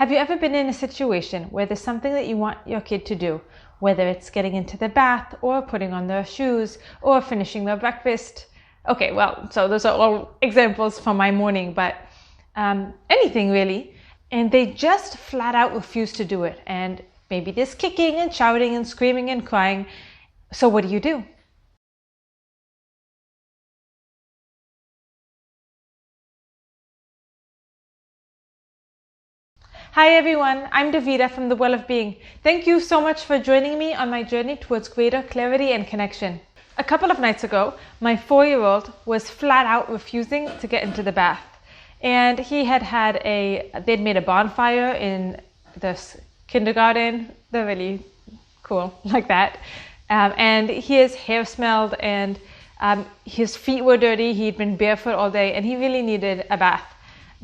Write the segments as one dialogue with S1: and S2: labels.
S1: Have you ever been in a situation where there's something that you want your kid to do, whether it's getting into the bath or putting on their shoes or finishing their breakfast? Okay, well, so those are all examples from my morning, but anything really. And they just flat out refuse to do it. And maybe there's kicking and shouting and screaming and crying. So what do? Hi everyone, I'm Davida from The Well of Being. Thank you so much for joining me on my journey towards greater clarity and connection. A couple of nights ago, my 4-year-old was flat out refusing to get into the bath. And they'd made a bonfire in this kindergarten. They're really cool like that. And his hair smelled and his feet were dirty. He'd been barefoot all day and he really needed a bath.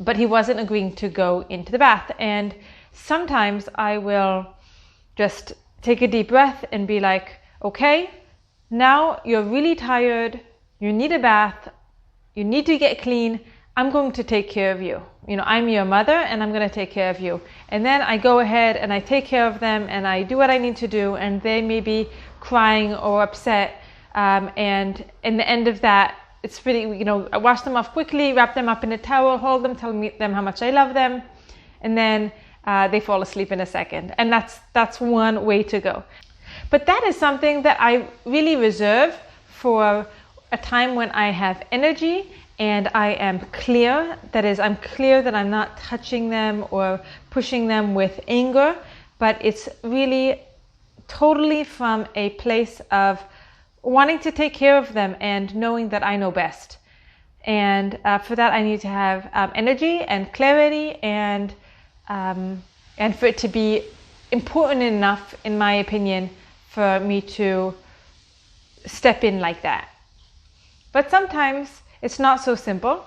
S1: But he wasn't agreeing to go into the bath. And sometimes I will just take a deep breath and be like, okay, now you're really tired, you need a bath, you need to get clean, I'm going to take care of you. I'm your mother and I'm going to take care of you. And then I go ahead and I take care of them and I do what I need to do, and they may be crying or upset. And in the end of that, it's really, I wash them off quickly, wrap them up in a towel, hold them, tell them how much I love them, and then they fall asleep in a second. And that's one way to go. But that is something that I really reserve for a time when I have energy and I am clear. That is, I'm clear that I'm not touching them or pushing them with anger, but it's really totally from a place of wanting to take care of them and knowing that I know best. And for that, I need to have energy and clarity, and for it to be important enough, in my opinion, for me to step in like that. But sometimes it's not so simple.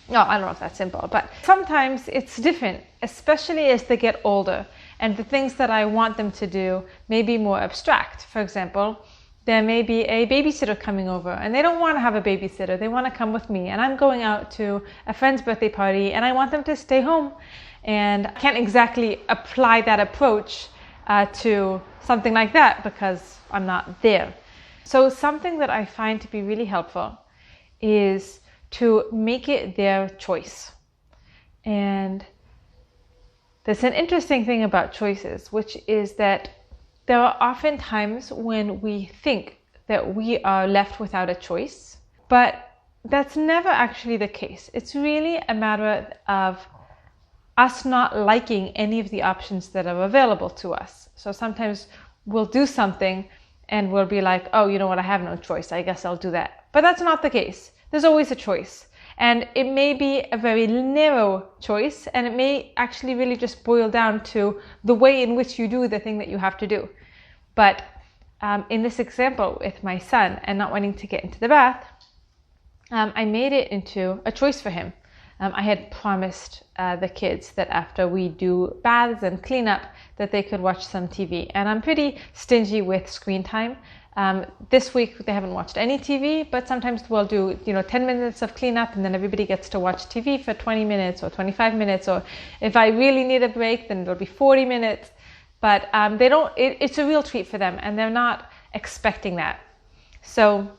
S1: No, I don't know if that's simple, but sometimes it's different, especially as they get older and the things that I want them to do may be more abstract. For example, there may be a babysitter coming over and they don't want to have a babysitter. They want to come with me, and I'm going out to a friend's birthday party and I want them to stay home. And I can't exactly apply that approach to something like that because I'm not there. So something that I find to be really helpful is to make it their choice. And there's an interesting thing about choices, which is that there are often times when we think that we are left without a choice, but that's never actually the case. It's really a matter of us not liking any of the options that are available to us. So sometimes we'll do something and we'll be like, oh, you know what, I have no choice, I guess I'll do that. But that's not the case. There's always a choice. And it may be a very narrow choice, and it may actually really just boil down to the way in which you do the thing that you have to do. But in this example with my son and not wanting to get into the bath, I made it into a choice for him. I had promised the kids that after we do baths and cleanup that they could watch some TV. And I'm pretty stingy with screen time. This week they haven't watched any TV, but sometimes we'll do 10 minutes of cleanup and then everybody gets to watch TV for 20 minutes or 25 minutes, or if I really need a break then it'll be 40 minutes. But it's a real treat for them and they're not expecting that. So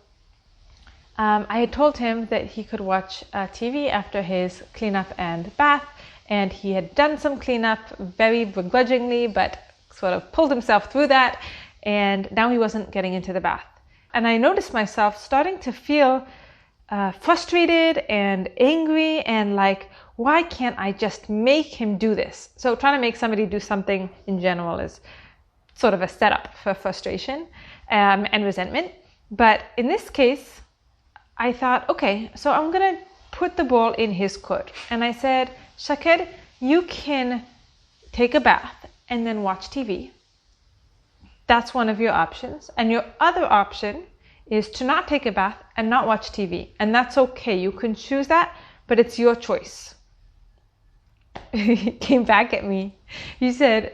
S1: I had told him that he could watch TV after his cleanup and bath, and he had done some cleanup very begrudgingly but sort of pulled himself through that. And now he wasn't getting into the bath. And I noticed myself starting to feel frustrated and angry and like, why can't I just make him do this? So trying to make somebody do something in general is sort of a setup for frustration and resentment. But in this case, I thought, okay, so I'm going to put the ball in his court. And I said, Shaked, you can take a bath and then watch TV. That's one of your options. And your other option is to not take a bath and not watch TV. And that's okay. You can choose that, but it's your choice. He came back at me. He said,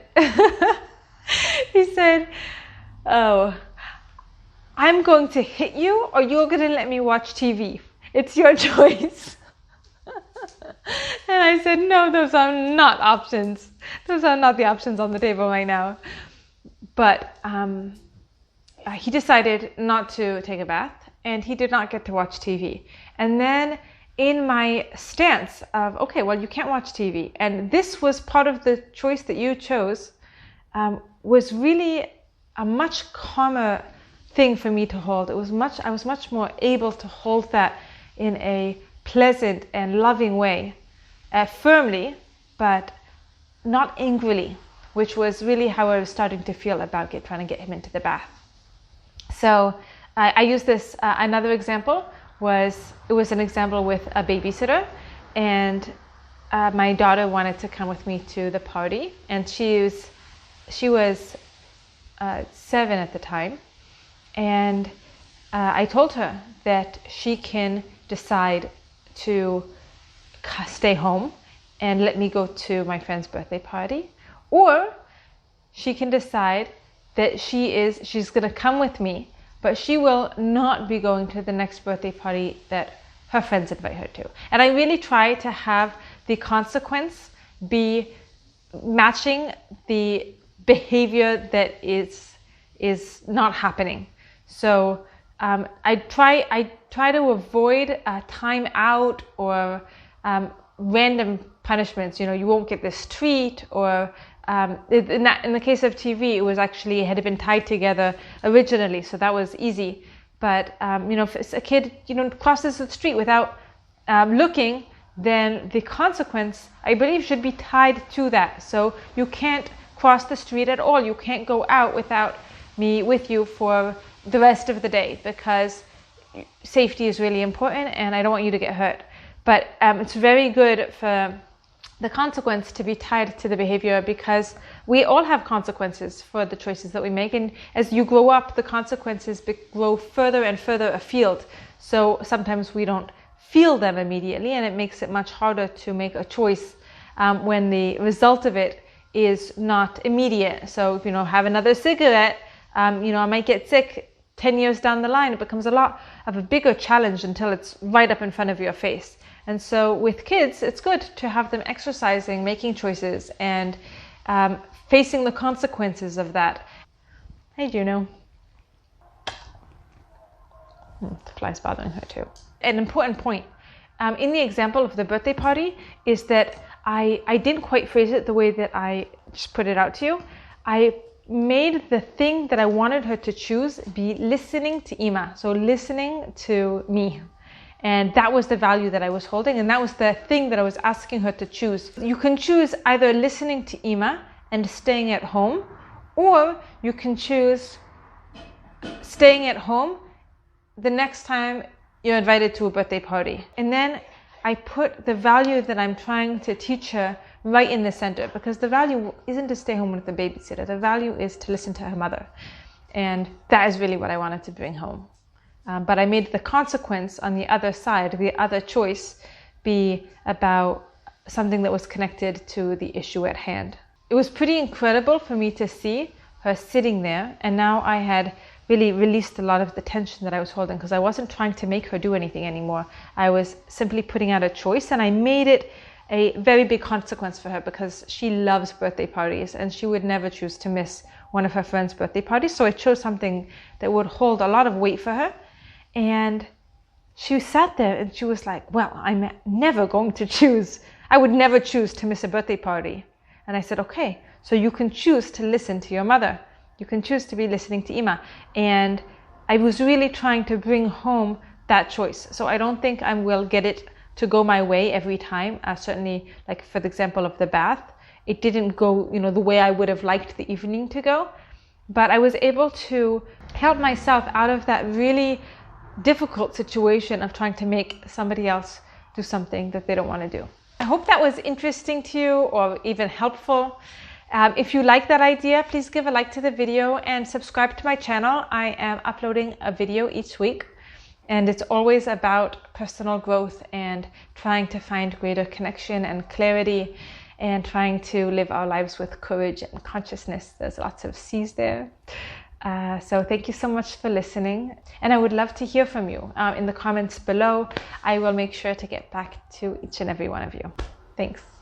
S1: oh, I'm going to hit you or you're going to let me watch TV. It's your choice. And And I said, no, those are not options. Those are not the options on the table right now. But he decided not to take a bath, and he did not get to watch TV. And then in my stance of, okay, well, you can't watch TV, and this was part of the choice that you chose, was really a much calmer thing for me to hold. I was much more able to hold that in a pleasant and loving way, firmly, but not angrily, which was really how I was starting to feel about trying to get him into the bath. So I used this, another example was an example with a babysitter, and my daughter wanted to come with me to the party, and she was 7 at the time, and I told her that she can decide to stay home and let me go to my friend's birthday party, or she can decide that she's going to come with me, but she will not be going to the next birthday party that her friends invite her to. And I really try to have the consequence be matching the behavior that is not happening. So I try to avoid time out or random punishments. You won't get this treat, or in the case of TV, it had been tied together originally, so that was easy. But if a kid crosses the street without looking, then the consequence, I believe, should be tied to that. So you can't cross the street at all. You can't go out without me with you for the rest of the day, because safety is really important and I don't want you to get hurt. But it's very good for the consequence to be tied to the behavior, because we all have consequences for the choices that we make, and as you grow up, the consequences grow further and further afield. So sometimes we don't feel them immediately, and it makes it much harder to make a choice when the result of it is not immediate. So if have another cigarette, I might get sick 10 years down the line. It becomes a lot of a bigger challenge until it's right up in front of your face. And so with kids, it's good to have them exercising, making choices, and facing the consequences of that. Hey, Juno. The fly's bothering her too. An important point in the example of the birthday party is that I didn't quite phrase it the way that I just put it out to you. I made the thing that I wanted her to choose be listening to Ima, so listening to me. And that was the value that I was holding, and that was the thing that I was asking her to choose. You can choose either listening to Ima and staying at home, or you can choose staying at home the next time you're invited to a birthday party. And then I put the value that I'm trying to teach her right in the center, because the value isn't to stay home with the babysitter. The value is to listen to her mother. And that is really what I wanted to bring home. But I made the consequence on the other side, the other choice, be about something that was connected to the issue at hand. It was pretty incredible for me to see her sitting there, and now I had really released a lot of the tension that I was holding, because I wasn't trying to make her do anything anymore. I was simply putting out a choice, and I made it a very big consequence for her, because she loves birthday parties and she would never choose to miss one of her friends' birthday parties. So I chose something that would hold a lot of weight for her. And she sat there and she was like, well, I'm never going to choose. I would never choose to miss a birthday party. And I said, okay, so you can choose to listen to your mother. You can choose to be listening to Ima. And I was really trying to bring home that choice. So I don't think I will get it to go my way every time. Certainly, like for the example of the bath, it didn't go, the way I would have liked the evening to go. But I was able to help myself out of that really difficult situation of trying to make somebody else do something that they don't want to do. I hope that was interesting to you, or even helpful. If you like that idea, please give a like to the video and subscribe to my channel. I am uploading a video each week, and it's always about personal growth and trying to find greater connection and clarity, and trying to live our lives with courage and consciousness. There's lots of C's there. So thank you so much for listening, and I would love to hear from you in the comments below. I will make sure to get back to each and every one of you. Thanks.